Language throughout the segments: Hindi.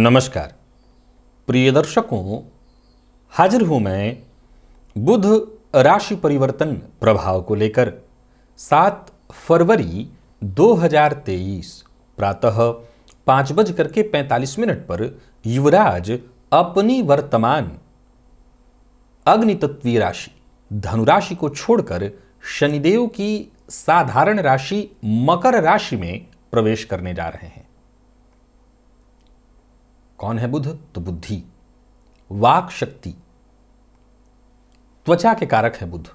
नमस्कार प्रिय दर्शकों, हाजिर हूं मैं बुध राशि परिवर्तन प्रभाव को लेकर 7 फरवरी 2023 प्रातः 5:45 पर युवराज अपनी वर्तमान अग्नितत्वीय राशि धनुराशि को छोड़कर शनिदेव की साधारण राशि मकर राशि में प्रवेश करने जा रहे हैं। कौन है बुध? तो बुद्धि, वाक शक्ति, त्वचा के कारक है बुध,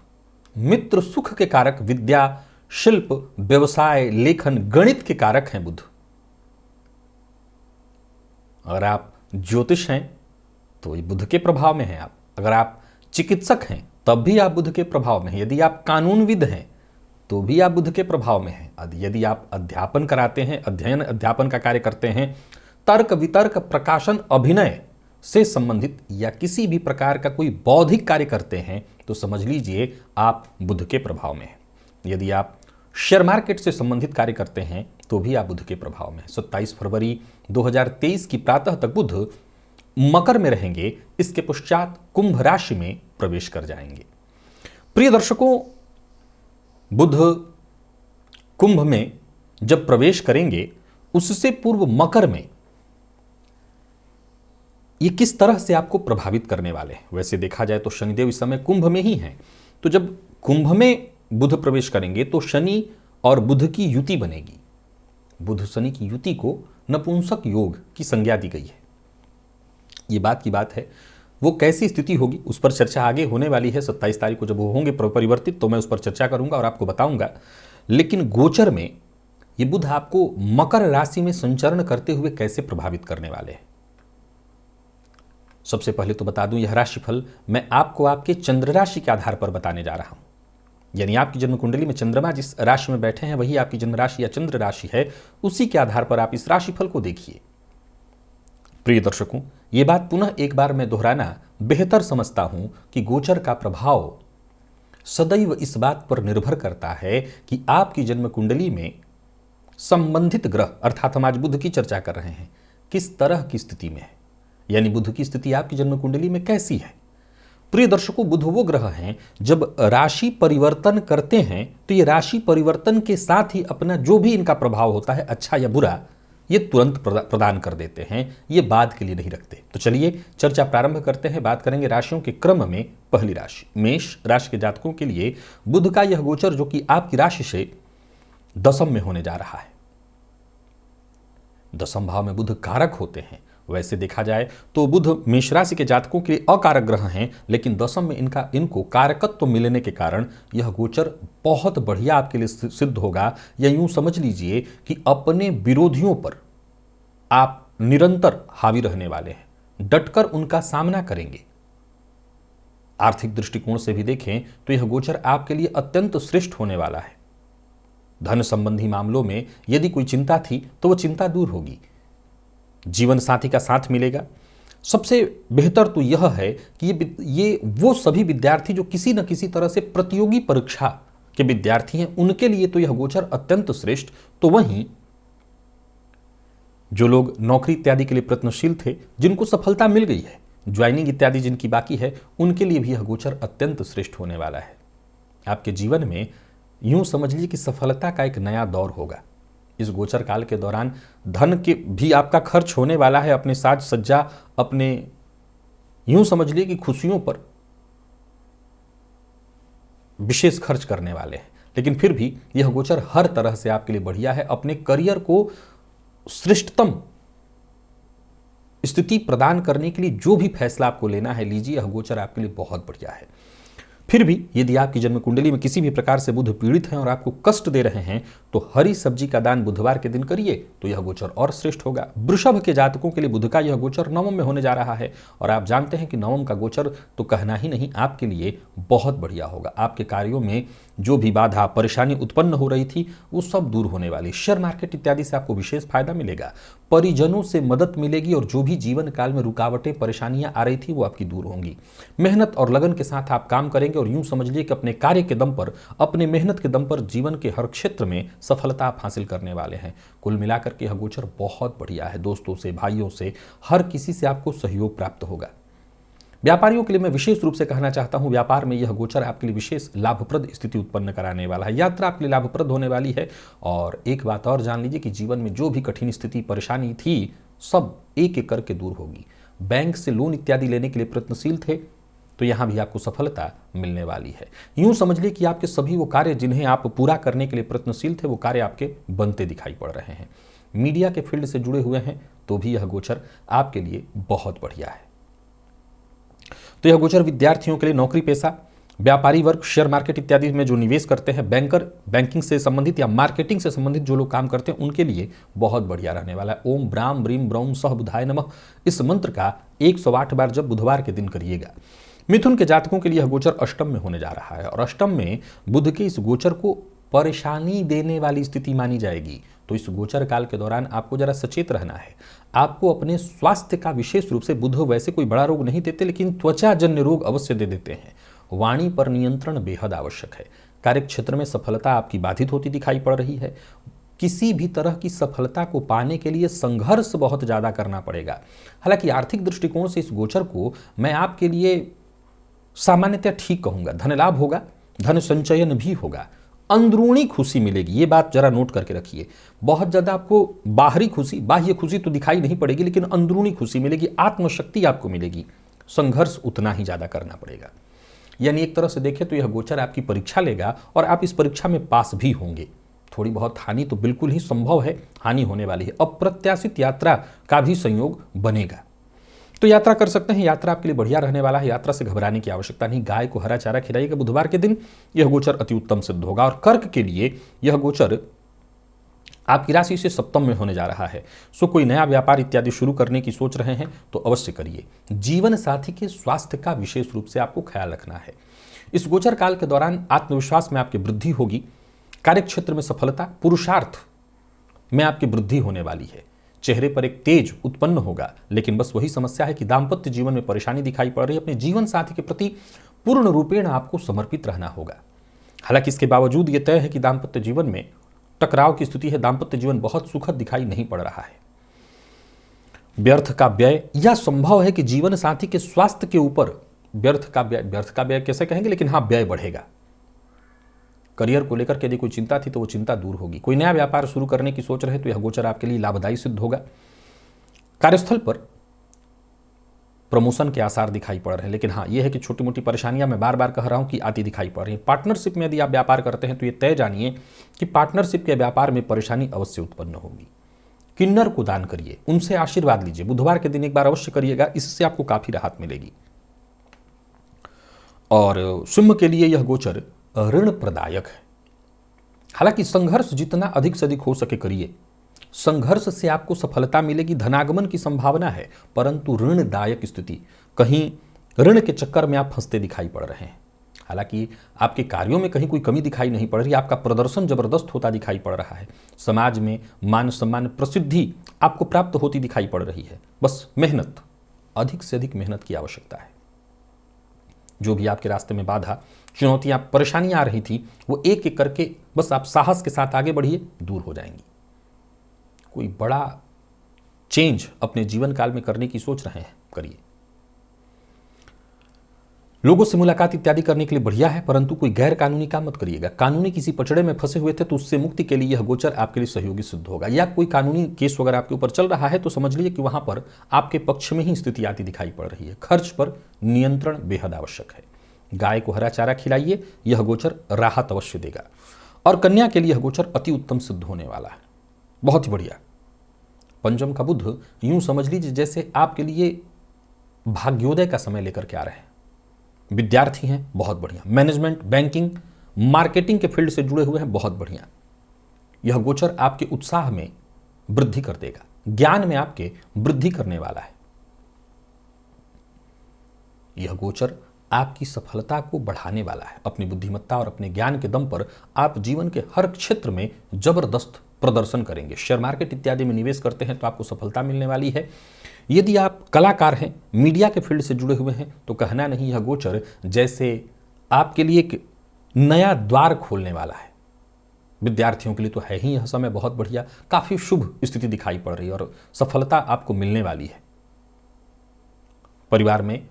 मित्र सुख के कारक विद्या, शिल्प, व्यवसाय, लेखन, गणित के कारक हैं बुध। अगर आप ज्योतिष हैं तो ये बुध के प्रभाव में हैं आप। अगर आप चिकित्सक हैं तब भी आप बुध के प्रभाव में हैं। यदि आप कानूनविद हैं तो भी आप बुध के प्रभाव में हैं। यदि आप अध्यापन कराते हैं, अध्यापन का कार्य करते हैं, तर्क वितर्क, प्रकाशन, अभिनय से संबंधित या किसी भी प्रकार का कोई बौद्धिक कार्य करते हैं तो समझ लीजिए आप बुध के प्रभाव में हैं। यदि आप शेयर मार्केट से संबंधित कार्य करते हैं तो भी आप बुध के प्रभाव में हैं। 27 फरवरी 2023 की प्रातः तक बुध मकर में रहेंगे। इसके पश्चात कुंभ राशि में प्रवेश कर जाएंगे। प्रिय दर्शकों, बुध कुंभ में जब प्रवेश करेंगे उससे पूर्व मकर में ये किस तरह से आपको प्रभावित करने वाले हैं। वैसे देखा जाए तो शनिदेव इस समय कुंभ में ही हैं, तो जब कुंभ में बुध प्रवेश करेंगे तो शनि और बुध की युति बनेगी। बुध शनि की युति को नपुंसक योग की संज्ञा दी गई है। ये बात की बात है। वो कैसी स्थिति होगी उस पर चर्चा आगे होने वाली है। 27 तारीख को जब वो होंगे परिवर्तित तो मैं उस पर चर्चा करूंगा और आपको बताऊंगा। लेकिन गोचर में ये बुध आपको मकर राशि में संचरण करते हुए कैसे प्रभावित करने वाले हैं। सबसे पहले तो बता दूं, यह राशिफल मैं आपको आपके चंद्र राशि के आधार पर बताने जा रहा हूं। यानी आपकी जन्म कुंडली में चंद्रमा जिस राशि में बैठे हैं वही आपकी जन्म राशि या चंद्र राशि है। उसी के आधार पर आप इस राशिफल को देखिए। प्रिय दर्शकों, यह बात पुनः एक बार मैं दोहराना बेहतर समझता हूं कि गोचर का प्रभाव सदैव इस बात पर निर्भर करता है कि आपकी जन्म कुंडली में संबंधित ग्रह, अर्थात हम आज बुध की चर्चा कर रहे हैं, किस तरह की स्थिति में है। यानी बुध की स्थिति आपकी जन्म कुंडली में कैसी है। प्रिय दर्शकों, बुध वो ग्रह हैं जब राशि परिवर्तन करते हैं तो ये राशि परिवर्तन के साथ ही अपना जो भी इनका प्रभाव होता है, अच्छा या बुरा, ये तुरंत प्रदान कर देते हैं। ये बाद के लिए नहीं रखते। तो चलिए चर्चा प्रारंभ करते हैं। बात करेंगे राशियों के क्रम में। पहली राशि मेष राशि के जातकों के लिए बुध का यह गोचर जो कि आपकी राशि से दशम में होने जा रहा है। दशम भाव में बुध कारक होते हैं। वैसे देखा जाए तो बुध मेष राशि के जातकों के लिए अकारक ग्रह हैं, लेकिन दशम में इनको कारकत्व मिलने के कारण यह गोचर बहुत बढ़िया आपके लिए सिद्ध होगा। या यूं समझ लीजिए कि अपने विरोधियों पर आप निरंतर हावी रहने वाले हैं, डटकर उनका सामना करेंगे। आर्थिक दृष्टिकोण से भी देखें तो यह गोचर आपके लिए अत्यंत श्रेष्ठ होने वाला है। धन संबंधी मामलों में यदि कोई चिंता थी तो वह चिंता दूर होगी। जीवन साथी का साथ मिलेगा। सबसे बेहतर तो यह है कि ये वो सभी विद्यार्थी जो किसी न किसी तरह से प्रतियोगी परीक्षा के विद्यार्थी हैं, उनके लिए तो यह गोचर अत्यंत श्रेष्ठ। तो वहीं जो लोग नौकरी इत्यादि के लिए प्रयत्नशील थे, जिनको सफलता मिल गई है, ज्वाइनिंग इत्यादि जिनकी बाकी है, उनके लिए भी यह गोचर अत्यंत श्रेष्ठ होने वाला है। आपके जीवन में यूं समझ लीजिए कि सफलता का एक नया दौर होगा। इस गोचर काल के दौरान धन के भी आपका खर्च होने वाला है। अपने साज सज्जा, अपने यूं समझ लीजिए कि खुशियों पर विशेष खर्च करने वाले हैं। लेकिन फिर भी यह गोचर हर तरह से आपके लिए बढ़िया है। अपने करियर को श्रेष्ठतम स्थिति प्रदान करने के लिए जो भी फैसला आपको लेना है लीजिए, यह गोचर आपके लिए बहुत बढ़िया है। फिर भी यदि आपकी जन्म कुंडली में किसी भी प्रकार से बुध पीड़ित हैं और आपको कष्ट दे रहे हैं तो हरी सब्जी का दान बुधवार के दिन करिए, तो यह गोचर और श्रेष्ठ होगा। वृषभ के जातकों के लिए बुध का यह गोचर नवम में होने जा रहा है और आप जानते हैं कि नवम का गोचर तो कहना ही नहीं, आपके लिए बहुत बढ़िया होगा। आपके कार्यों में जो भी बाधा परेशानी उत्पन्न हो रही थी वो सब दूर होने वाली। शेयर मार्केट इत्यादि से आपको विशेष फायदा मिलेगा, परिजनों से मदद मिलेगी और जो भी जीवन काल में रुकावटें परेशानियां आ रही थी वो आपकी दूर होंगी। मेहनत और लगन के साथ आप काम करेंगे और यूं समझिए कि अपने कार्य के दम पर, अपने मेहनत के दम पर जीवन के हर क्षेत्र में सफलता आप हासिल करने वाले हैं। कुल मिलाकर के यह गोचर बहुत बढ़िया है। दोस्तों से, भाइयों से, हर किसी से आपको सहयोग प्राप्त होगा। व्यापारियों के लिए मैं विशेष रूप से कहना चाहता हूं, व्यापार में यह गोचर आपके लिए विशेष लाभप्रद स्थिति उत्पन्न कराने वाला है। यात्रा आपके लिए लाभप्रद होने वाली है। और एक बात और जान लीजिए कि जीवन में जो भी कठिन स्थिति परेशानी थी सब एक एक करके दूर होगी। बैंक से लोन इत्यादि लेने के लिए प्रयत्नशील थे तो यहां भी आपको सफलता मिलने वाली है। यूं समझ लीजिए कि आपके सभी वो कार्य जिन्हें आप पूरा करने के लिए प्रयत्नशील थे वो कार्य आपके बनते दिखाई पड़ रहे हैं। मीडिया के फील्ड से जुड़े हुए हैं तो भी यह गोचर आपके लिए बहुत बढ़िया है। तो यह गोचर विद्यार्थियों के लिए, नौकरी पेशा, व्यापारी वर्ग, शेयर मार्केट इत्यादि में जो निवेश करते हैं, बैंकर, बैंकिंग से संबंधित या मार्केटिंग से संबंधित जो लोग काम करते हैं उनके लिए बहुत बढ़िया रहने वाला है। ओम ब्राम ब्रीम ब्रौम सह बुधाय नमः इस मंत्र का 108 बार जब बुधवार के दिन करिएगा। मिथुन के जातकों के लिए यह गोचर अष्टम में होने जा रहा है और अष्टम में बुध के इस गोचर को परेशानी देने वाली स्थिति मानी जाएगी। तो इस गोचर काल के दौरान आपको जरा सचेत रहना है। आपको अपने स्वास्थ्य का विशेष रूप से, बुध वैसे कोई बड़ा रोग नहीं देते लेकिन त्वचाजन्य रोग अवश्य दे देते हैं। वाणी पर नियंत्रण बेहद आवश्यक है। कार्यक्षेत्र में सफलता आपकी बाधित होती दिखाई पड़ रही है। किसी भी तरह की सफलता को पाने के लिए संघर्ष बहुत ज्यादा करना पड़ेगा। हालांकि आर्थिक दृष्टिकोण से इस गोचर को मैं आपके लिए सामान्यतः ठीक कहूंगा। धन लाभ होगा, धन संचयन भी होगा, अंदरूनी खुशी मिलेगी। ये बात जरा नोट करके रखिए। बहुत ज्यादा आपको बाहरी खुशी, बाह्य खुशी तो दिखाई नहीं पड़ेगी लेकिन अंदरूनी खुशी मिलेगी, आत्मशक्ति आपको मिलेगी। संघर्ष उतना ही ज्यादा करना पड़ेगा। यानी एक तरह से देखें तो यह गोचर आपकी परीक्षा लेगा और आप इस परीक्षा में पास भी होंगे। थोड़ी बहुत हानि तो बिल्कुल ही संभव है, हानि होने वाली है। अप्रत्याशित यात्रा का भी संयोग बनेगा तो यात्रा कर सकते हैं। यात्रा आपके लिए बढ़िया रहने वाला है। यात्रा से घबराने की आवश्यकता नहीं। गाय को हरा चारा खिलाइएगा बुधवार के दिन, यह गोचर अति उत्तम सिद्ध होगा। और कर्क के लिए यह गोचर आपकी राशि से सप्तम में होने जा रहा है। सो कोई नया व्यापार इत्यादि शुरू करने की सोच रहे हैं तो अवश्य करिए। जीवन साथी के स्वास्थ्य का विशेष रूप से आपको ख्याल रखना है। इस गोचर काल के दौरान आत्मविश्वास में आपकी वृद्धि होगी। कार्यक्षेत्र में सफलता, पुरुषार्थ में आपकी वृद्धि होने वाली है। चेहरे पर एक तेज उत्पन्न होगा लेकिन बस वही समस्या है कि दाम्पत्य जीवन में परेशानी दिखाई पड़ रही है। अपने जीवन साथी के प्रति पूर्ण रूपेण आपको समर्पित रहना होगा। हालांकि इसके बावजूद यह तय है कि दाम्पत्य जीवन में टकराव की स्थिति है। दाम्पत्य जीवन बहुत सुखद दिखाई नहीं पड़ रहा है। व्यर्थ का व्यय, यह संभव है कि जीवन साथी के स्वास्थ्य के ऊपर व्यर्थ का व्यय कैसे कहेंगे लेकिन हाँ, व्यय बढ़ेगा। करियर को लेकर के यदि कोई चिंता थी तो वो चिंता दूर होगी। कोई नया व्यापार शुरू करने की सोच रहे तो यह गोचर आपके लिए लाभदायी सिद्ध होगा। कार्यस्थल पर प्रमोशन के आसार दिखाई पड़ रहे हैं लेकिन हाँ, यह है कि छोटी मोटी परेशानियां मैं बार बार कह रहा हूं कि आती दिखाई पड़ रही है। पार्टनरशिप में यदि आप व्यापार करते हैं तो यह तय जानिए कि पार्टनरशिप के व्यापार में परेशानी अवश्य उत्पन्न होगी। किन्नर को दान करिए, उनसे आशीर्वाद लीजिए। बुधवार के दिन एक बार अवश्य करिएगा, इससे आपको काफी राहत मिलेगी। और सिंह के लिए यह गोचर ऋण प्रदायक है। हालांकि संघर्ष जितना अधिक से अधिक हो सके करिए। संघर्ष से आपको सफलता मिलेगी, धनागमन की संभावना है, परंतु ऋणदायक स्थिति, कहीं ऋण के चक्कर में आप फंसते दिखाई पड़ रहे हैं। हालांकि आपके कार्यों में कहीं कोई कमी दिखाई नहीं पड़ रही, आपका प्रदर्शन जबरदस्त होता दिखाई पड़ रहा है। समाज में मान सम्मान, प्रसिद्धि आपको प्राप्त होती दिखाई पड़ रही है। बस मेहनत, अधिक से अधिक मेहनत की आवश्यकता है। जो भी आपके रास्ते में बाधा, चुनौतियां, परेशानियां आ रही थी वो एक एक करके बस आप साहस के साथ आगे बढ़िए, दूर हो जाएंगी। कोई बड़ा चेंज अपने जीवन काल में करने की सोच रहे हैं, करिए। लोगों से मुलाकात इत्यादि करने के लिए बढ़िया है, परंतु कोई गैर कानूनी काम मत करिएगा। कानूनी किसी पचड़े में फंसे हुए थे तो उससे मुक्ति के लिए यह गोचर आपके लिए सहयोगी सिद्ध होगा। या कोई कानूनी केस वगैरह आपके ऊपर चल रहा है तो समझ लीजिए कि वहां पर आपके पक्ष में ही स्थिति आती दिखाई पड़ रही है। खर्च पर नियंत्रण बेहद आवश्यक है। गाय को हरा चारा खिलाइए, यह गोचर राहत अवश्य देगा। और कन्या के लिए यह गोचर अति उत्तम सिद्ध होने वाला है, बहुत ही बढ़िया। पंचम का बुध यूं समझ लीजिए जैसे आपके लिए भाग्योदय का समय लेकर के आ रहे हैं। विद्यार्थी हैं, बहुत बढ़िया। मैनेजमेंट, बैंकिंग, मार्केटिंग के फील्ड से जुड़े हुए हैं, बहुत बढ़िया। यह गोचर आपके उत्साह में वृद्धि कर देगा, ज्ञान में आपके वृद्धि करने वाला है। यह गोचर आपकी सफलता को बढ़ाने वाला है। अपनी बुद्धिमत्ता और अपने ज्ञान के दम पर आप जीवन के हर क्षेत्र में जबरदस्त प्रदर्शन करेंगे। शेयर मार्केट इत्यादि में निवेश करते हैं तो आपको सफलता मिलने वाली है। यदि आप कलाकार हैं, मीडिया के फील्ड से जुड़े हुए हैं, तो कहना नहीं, यह गोचर जैसे आपके लिए एक नया द्वार खोलने वाला है। विद्यार्थियों के लिए तो है ही यह समय बहुत बढ़िया, काफी शुभ स्थिति दिखाई पड़ रही है और सफलता आपको मिलने वाली है। परिवार में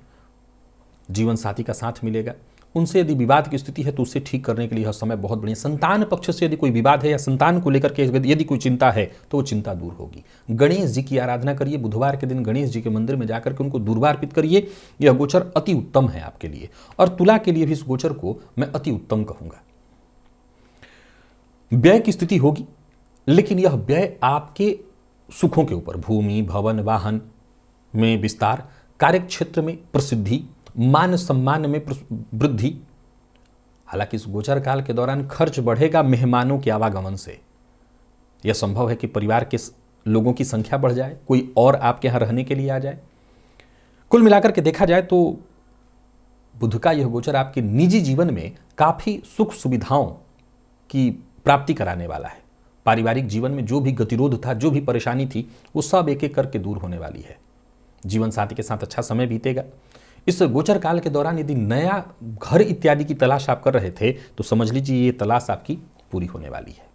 जीवन साथी का साथ मिलेगा। उनसे यदि विवाद की स्थिति है तो उसे ठीक करने के लिए यह समय बहुत बढ़िया। संतान पक्ष से यदि कोई विवाद है या संतान को लेकर के यदि कोई चिंता है तो वो चिंता दूर होगी। गणेश जी की आराधना करिए। बुधवार के दिन गणेश जी के मंदिर में जाकर के उनको दूर्वा अर्पित करिए। यह गोचर अति उत्तम है आपके लिए। और तुला के लिए भी इस गोचर को मैं अति उत्तम कहूंगा। व्यय की स्थिति होगी, लेकिन यह व्यय आपके सुखों के ऊपर, भूमि, भवन, वाहन में विस्तार, कार्य क्षेत्र में प्रसिद्धि, मान सम्मान में वृद्धि। हालांकि इस गोचर काल के दौरान खर्च बढ़ेगा मेहमानों के आवागमन से। यह संभव है कि परिवार के लोगों की संख्या बढ़ जाए, कोई और आपके यहां रहने के लिए आ जाए। कुल मिलाकर के देखा जाए तो बुध का यह गोचर आपके निजी जीवन में काफी सुख सुविधाओं की प्राप्ति कराने वाला है। पारिवारिक जीवन में जो भी गतिरोध था, जो भी परेशानी थी, वो सब एक एक करके दूर होने वाली है। जीवन साथी के साथ अच्छा समय बीतेगा। इस गोचर काल के दौरान यदि नया घर इत्यादि की तलाश आप कर रहे थे तो समझ लीजिए ये तलाश आपकी पूरी होने वाली है।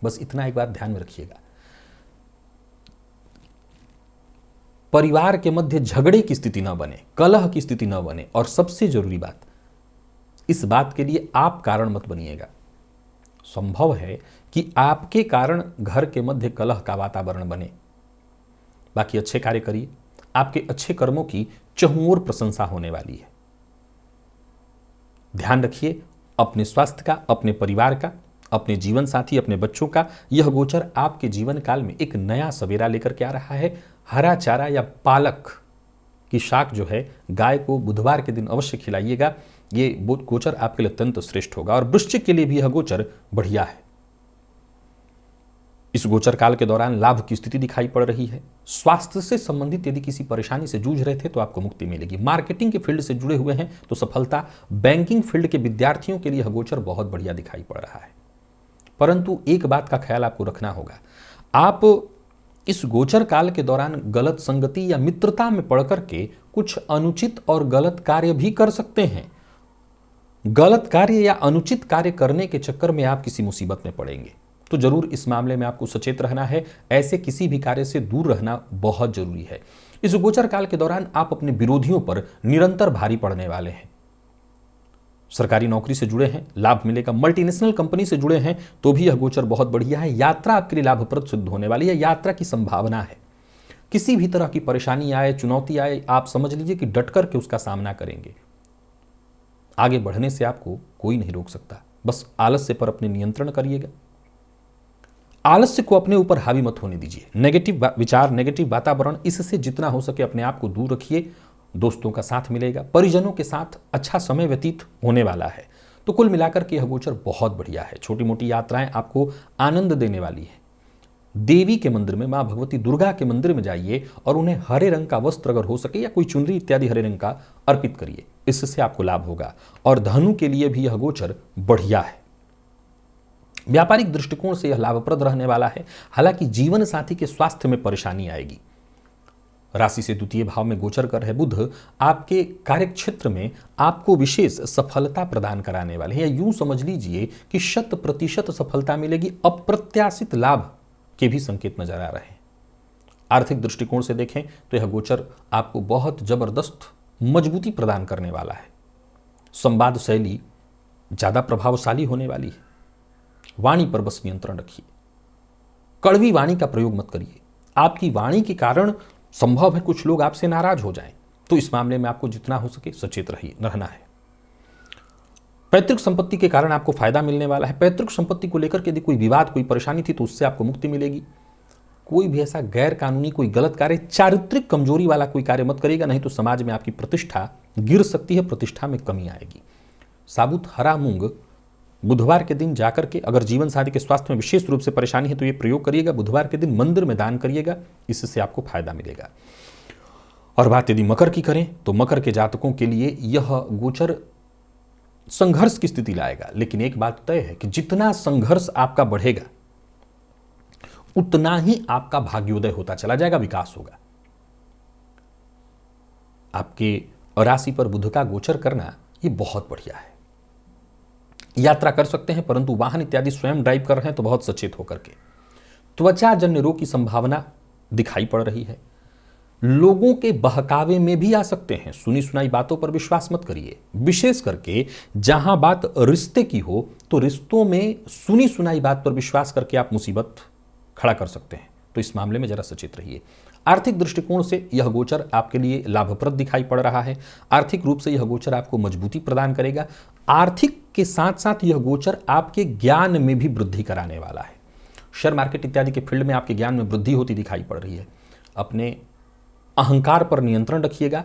बस इतना एक बात ध्यान में रखिएगा, परिवार के मध्य झगड़े की स्थिति न बने, कलह की स्थिति न बने। और सबसे जरूरी बात, इस बात के लिए आप कारण मत बनिएगा। संभव है कि आपके कारण घर के मध्य कलह का वातावरण बने। बाकी अच्छे कार्य करिए, आपके अच्छे कर्मों की चहुओर प्रशंसा होने वाली है। ध्यान रखिए अपने स्वास्थ्य का, अपने परिवार का, अपने जीवन साथी, अपने बच्चों का। यह गोचर आपके जीवन काल में एक नया सवेरा लेकर के आ रहा है। हरा चारा या पालक की शाक जो है, गाय को बुधवार के दिन अवश्य खिलाइएगा। ये गोचर आपके लिए अत्यंत श्रेष्ठ होगा। और वृश्चिक के लिए भी यह गोचर बढ़िया है। इस गोचर काल के दौरान लाभ की स्थिति दिखाई पड़ रही है। स्वास्थ्य से संबंधित यदि किसी परेशानी से जूझ रहे थे तो आपको मुक्ति मिलेगी। मार्केटिंग के फील्ड से जुड़े हुए हैं तो सफलता। बैंकिंग फील्ड के विद्यार्थियों के लिए यह गोचर बहुत बढ़िया दिखाई पड़ रहा है। परंतु एक बात का ख्याल आपको रखना होगा, आप इस गोचर काल के दौरान गलत संगति या मित्रता में पड़ करके कुछ अनुचित और गलत कार्य भी कर सकते हैं। गलत कार्य या अनुचित कार्य करने के चक्कर में आप किसी मुसीबत में पड़ेंगे, तो जरूर इस मामले में आपको सचेत रहना है। ऐसे किसी भी कार्य से दूर रहना बहुत जरूरी है। इस गोचर काल के दौरान आप अपने विरोधियों पर निरंतर भारी पड़ने वाले हैं। सरकारी नौकरी से जुड़े हैं, लाभ मिलेगा। मल्टीनेशनल कंपनी से जुड़े हैं तो भी यह गोचर बहुत बढ़िया है। यात्रा आपके लिए लाभप्रद सिद्ध होने वाली है। यात्रा की संभावना है। किसी भी तरह की परेशानी आए, चुनौती आए, आप समझ लीजिए कि डट करके उसका सामना करेंगे। आगे बढ़ने से आपको कोई नहीं रोक सकता। बस आलस्य पर अपने नियंत्रण करिएगा। आलस्य को अपने ऊपर हावी मत होने दीजिए। नेगेटिव विचार, नेगेटिव वातावरण, इससे जितना हो सके अपने आप को दूर रखिए। दोस्तों का साथ मिलेगा, परिजनों के साथ अच्छा समय व्यतीत होने वाला है। तो कुल मिलाकर के यह गोचर बहुत बढ़िया है। छोटी मोटी यात्राएं आपको आनंद देने वाली है। देवी के मंदिर में, मां भगवती दुर्गा के मंदिर में जाइए और उन्हें हरे रंग का वस्त्र अगर हो सके या कोई चुनरी इत्यादि हरे रंग का अर्पित करिए। इससे आपको लाभ होगा। और धनु के लिए भी यह गोचर बढ़िया है। व्यापारिक दृष्टिकोण से यह लाभप्रद रहने वाला है। हालांकि जीवन साथी के स्वास्थ्य में परेशानी आएगी। राशि से द्वितीय भाव में गोचर कर रहे बुध आपके कार्य क्षेत्र में आपको विशेष सफलता प्रदान कराने वाले हैं। यूं समझ लीजिए कि 100% सफलता मिलेगी। अप्रत्याशित लाभ के भी संकेत नजर आ रहे हैं। आर्थिक दृष्टिकोण से देखें तो यह गोचर आपको बहुत जबरदस्त मजबूती प्रदान करने वाला है। संवाद शैली ज्यादा प्रभावशाली होने वाली है। वाणी पर बस नियंत्रण रखिए। कड़वी वाणी का प्रयोग मत करिए। आपकी वाणी के कारण संभव है कुछ लोग आपसे नाराज हो जाएं, तो इस मामले में आपको जितना हो सके सचेत रहना है। पैतृक संपत्ति के कारण आपको फायदा मिलने वाला है। पैतृक संपत्ति को लेकर के यदि कोई विवाद, कोई परेशानी थी तो उससे आपको मुक्ति मिलेगी। कोई भी ऐसा गैर कानूनी कोई गलत कार्य, चारित्रिक कमजोरी वाला कोई कार्य मत करिएगा, नहीं तो समाज में आपकी प्रतिष्ठा गिर सकती है, प्रतिष्ठा में कमी आएगी। साबुत हरा मूंग बुधवार के दिन जाकर के, अगर जीवन साथी के स्वास्थ्य में विशेष रूप से परेशानी है तो ये प्रयोग करिएगा। बुधवार के दिन मंदिर में दान करिएगा, इससे आपको फायदा मिलेगा। और बात यदि मकर की करें तो मकर के जातकों के लिए यह गोचर संघर्ष की स्थिति लाएगा, लेकिन एक बात तय है कि जितना संघर्ष आपका बढ़ेगा उतना ही आपका भाग्योदय होता चला जाएगा, विकास होगा। आपके राशि पर बुध का गोचर करना यह बहुत बढ़िया है। यात्रा कर सकते हैं, परंतु वाहन इत्यादि स्वयं ड्राइव कर रहे हैं तो बहुत सचेत होकर के। त्वचाजन्य रोग की संभावना दिखाई पड़ रही है। लोगों के बहकावे में भी आ सकते हैं। सुनी सुनाई बातों पर विश्वास मत करिए, विशेष करके जहां बात रिश्ते की हो तो रिश्तों में सुनी सुनाई बात पर विश्वास करके आप मुसीबत खड़ा कर सकते हैं, तो इस मामले में जरा सचेत रहिए। आर्थिक दृष्टिकोण से यह गोचर आपके लिए लाभप्रद दिखाई पड़ रहा है। आर्थिक रूप से यह गोचर आपको मजबूती प्रदान करेगा। आर्थिक के साथ साथ यह गोचर आपके ज्ञान में भी वृद्धि कराने वाला है। शेयर मार्केट इत्यादि के फील्ड में आपके ज्ञान में वृद्धि होती दिखाई पड़ रही है। अपने अहंकार पर नियंत्रण रखिएगा।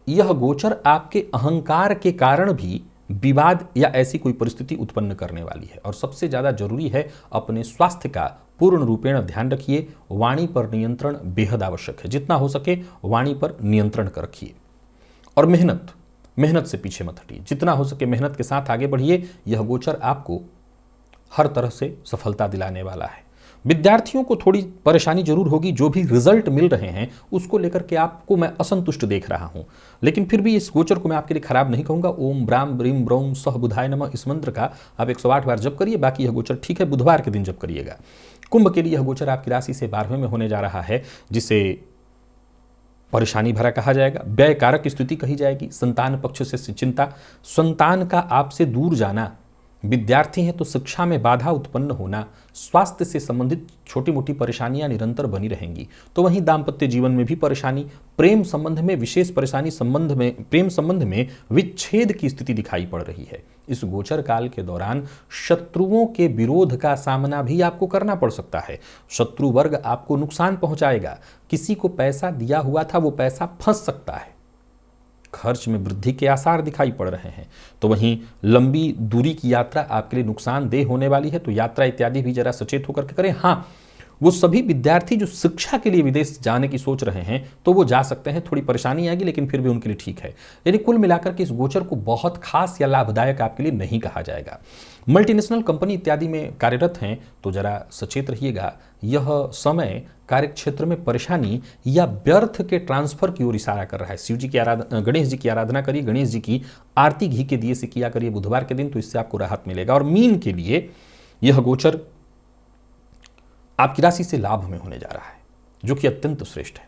यह गोचर आपके अहंकार के कारण भी विवाद या ऐसी कोई परिस्थिति उत्पन्न करने वाली है। और सबसे ज्यादा जरूरी है अपने स्वास्थ्य का पूर्ण रूपेण ध्यान रखिए। वाणी पर नियंत्रण बेहद आवश्यक है। जितना हो सके वाणी पर नियंत्रण कर रखिए। और मेहनत से पीछे मत हटिए। जितना हो सके मेहनत के साथ आगे बढ़िए। यह गोचर आपको हर तरह से सफलता दिलाने वाला है। विद्यार्थियों को थोड़ी परेशानी जरूर होगी। जो भी रिजल्ट मिल रहे हैं उसको लेकर के आपको मैं असंतुष्ट देख रहा हूं, लेकिन फिर भी इस गोचर को मैं आपके लिए खराब नहीं कहूंगा। ओम ब्राम ब्रीम ब्रोम सह बुधाय नमः, इस मंत्र का आप 108 बार जप करिए। बाकी यह गोचर ठीक है, बुधवार के दिन जप करिएगा। कुंभ के लिए यह गोचर आपकी राशि से 12वें में होने जा रहा है, जिसे परेशानी भरा कहा जाएगा, व्यय कारक स्थिति कही जाएगी। संतान पक्ष से चिंता, संतान का आपसे दूर जाना, विद्यार्थी हैं तो शिक्षा में बाधा उत्पन्न होना, स्वास्थ्य से संबंधित छोटी मोटी परेशानियां निरंतर बनी रहेंगी। तो वहीं दाम्पत्य जीवन में भी परेशानी, प्रेम संबंध में विशेष परेशानी, प्रेम संबंध में विच्छेद की स्थिति दिखाई पड़ रही है। इस गोचर काल के दौरान शत्रुओं के विरोध का सामना भी आपको करना पड़ सकता है। शत्रु वर्ग आपको नुकसान पहुंचाएगा। किसी को पैसा दिया हुआ था वो पैसा फंस सकता है। खर्च में वृद्धि के आसार दिखाई पड़ रहे हैं। तो वहीं लंबी दूरी की यात्रा आपके लिए नुकसानदेह होने वाली है, तो यात्रा इत्यादि भी जरा सचेत होकर के करें। हाँ, वो सभी विद्यार्थी जो शिक्षा के लिए विदेश जाने की सोच रहे हैं तो वो जा सकते हैं। थोड़ी परेशानी आएगी लेकिन फिर भी उनके लिए ठीक है। यानी कुल मिलाकर के इस गोचर को बहुत खास या लाभदायक आपके लिए नहीं कहा जाएगा। मल्टीनेशनल कंपनी इत्यादि में कार्यरत हैं तो जरा सचेत रहिएगा। यह समय कार्यक्षेत्र में परेशानी या व्यर्थ के ट्रांसफर की ओर इशारा कर रहा है। शिव जी की आराधना, गणेश जी की आराधना करिए। गणेश जी की आरती घी के दिए से किया करिए बुधवार के दिन, तो इससे आपको राहत मिलेगा। और मीन के लिए यह गोचर आपकी राशि से लाभ में होने जा रहा है, जो कि अत्यंत श्रेष्ठ है।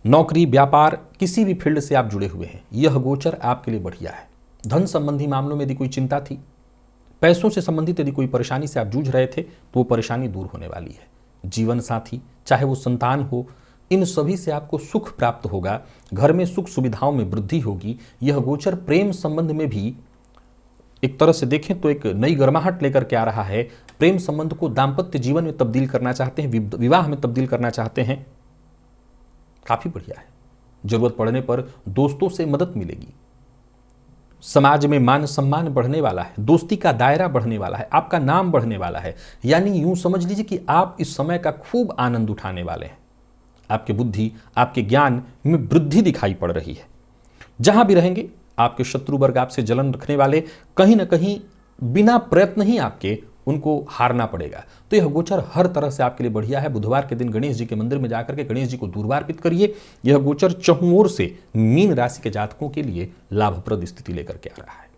नौकरी, व्यापार, किसी भी फील्ड से आप जुड़े हुए हैं, यह गोचर आपके लिए बढ़िया है। धन संबंधी मामलों में यदि कोई चिंता थी, पैसों से संबंधित यदि कोई परेशानी से आप जूझ रहे थे, तो वो परेशानी दूर होने वाली है। जीवन साथी, चाहे वो संतान हो, इन सभी से आपको सुख प्राप्त होगा। घर में सुख सुविधाओं में वृद्धि होगी। यह गोचर प्रेम संबंध में भी एक तरह से देखें तो एक नई गर्माहट लेकर के आ रहा है। प्रेम संबंध को दाम्पत्य जीवन में तब्दील करना चाहते हैं, विवाह में तब्दील करना चाहते हैं, काफी बढ़िया है। जरूरत पड़ने पर दोस्तों से मदद मिलेगी। समाज में मान सम्मान बढ़ने वाला है, दोस्ती का दायरा बढ़ने वाला है, आपका नाम बढ़ने वाला है। यानी यूं समझ लीजिए कि आप इस समय का खूब आनंद उठाने वाले हैं। आपकी बुद्धि, आपके ज्ञान में वृद्धि दिखाई पड़ रही है। जहां भी रहेंगे आपके शत्रु वर्ग, आपसे जलन रखने वाले, कहीं ना कहीं बिना प्रयत्न ही आपके उनको हारना पड़ेगा। तो यह गोचर हर तरह से आपके लिए बढ़िया है। बुधवार के दिन गणेश जी के मंदिर में जाकर के गणेश जी को दूर्वा अर्पित करिए। यह गोचर चहुओर से मीन राशि के जातकों के लिए लाभप्रद स्थिति लेकर के आ रहा है।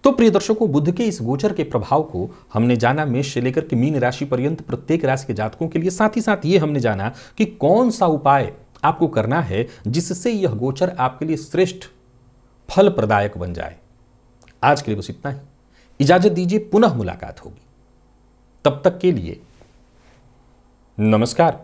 तो प्रिय दर्शकों, बुध के इस गोचर के प्रभाव को हमने जाना मेष से लेकर के मीन राशि पर्यंत प्रत्येक राशि के जातकों के लिए। साथ ही साथ ये हमने जाना कि कौन सा उपाय आपको करना है जिससे यह गोचर आपके लिए श्रेष्ठ फल प्रदायक बन जाए। आज के लिए बस इतना ही। इजाजत दीजिए, पुनः मुलाकात होगी। तब तक के लिए नमस्कार।